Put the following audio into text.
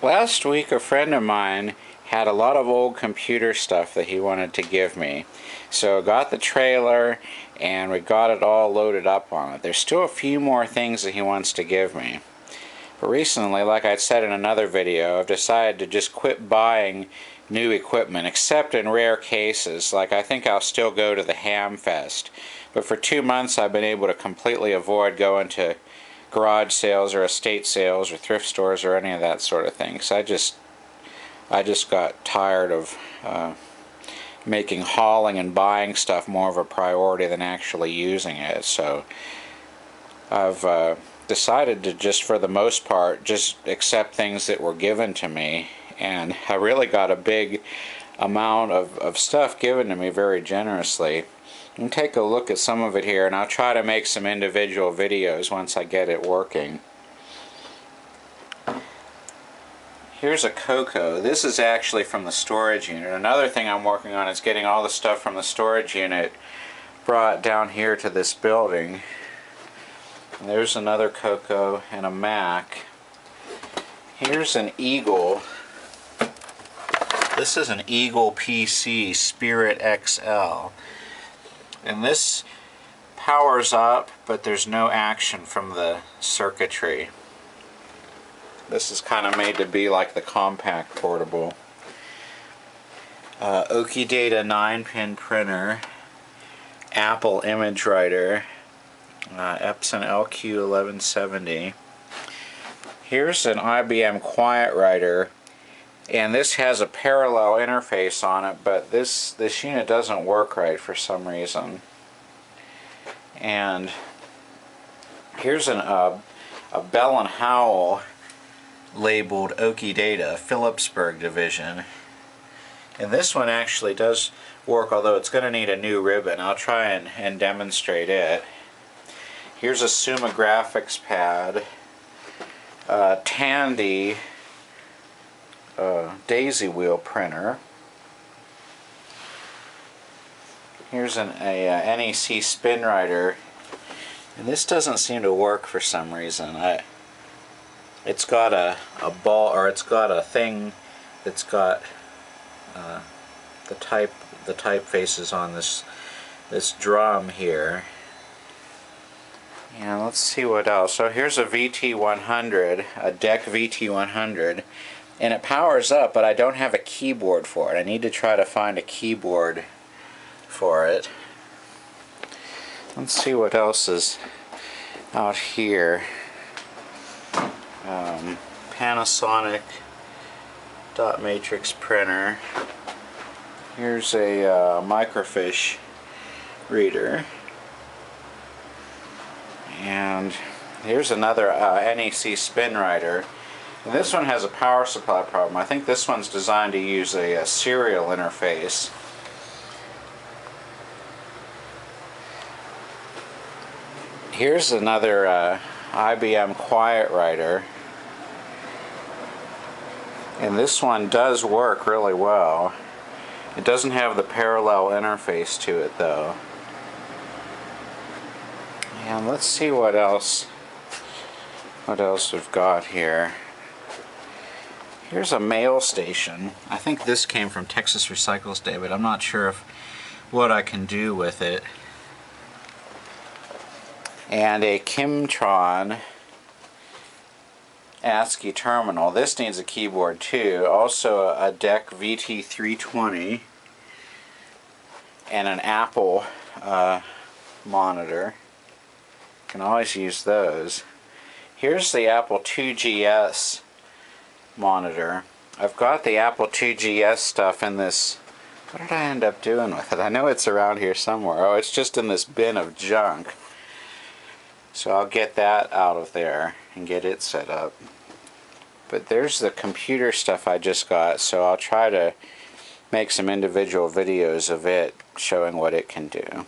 Last week a friend of mine had a lot of old computer stuff that he wanted to give me. So I got the trailer and we got it all loaded up on it. There's still a few more things that he wants to give me. But recently, like I said in another video, I've decided to just quit buying new equipment, except in rare cases. Like I think I'll still go to the Ham Fest. But for 2 months I've been able to completely avoid going to garage sales or estate sales or thrift stores or any of that sort of thing. So I just got tired of making hauling and buying stuff more of a priority than actually using it. So I've decided to just, for the most part, just accept things that were given to me. And I really got a big amount of stuff given to me very generously. You can take a look at some of it here, and I'll try to make some individual videos once I get it working. Here's a Coco. This is actually from the storage unit. Another thing I'm working on is getting all the stuff from the storage unit brought down here to this building. And there's another Coco and a Mac. Here's an Eagle. This is an Eagle PC Spirit XL. And this powers up, but there's no action from the circuitry. This is kind of made to be like the compact portable. Okidata 9-pin printer, Apple image writer, Epson LQ1170. Here's an IBM quiet writer, and this has a parallel interface on it, but this unit doesn't work right for some reason. And here's a Bell & Howell labeled Okidata Phillipsburg division, and this one actually does work, although it's going to need a new ribbon. I'll try and demonstrate it. Here's a Suma graphics pad, Tandy daisy wheel printer. Here's a NEC spin writer, and this doesn't seem to work for some reason. It's got a ball, or it's got a thing that's got the typefaces on this drum here. And let's see what else. So here's a VT100, a DEC VT100, and it powers up, but I don't have a keyboard for it. I need to try to find a keyboard for it. Let's see what else is out here. Panasonic dot matrix printer. Here's a microfiche reader. And here's another NEC spin writer. And this one has a power supply problem. I think this one's designed to use a serial interface. Here's another IBM quiet writer. And this one does work really well. It doesn't have the parallel interface to it though. And let's see what else we've got here. Here's a mail station. I think this came from Texas Recycles Day, but I'm not sure what I can do with it. And a Kimtron ASCII terminal. This needs a keyboard too. Also a DEC VT320 and an Apple monitor. Can always use those. Here's the Apple IIGS monitor. I've got the Apple IIGS stuff in this. What did I end up doing with it? I know it's around here somewhere. Oh, it's just in this bin of junk. So I'll get that out of there and get it set up. But there's the computer stuff I just got, so I'll try to make some individual videos of it showing what it can do.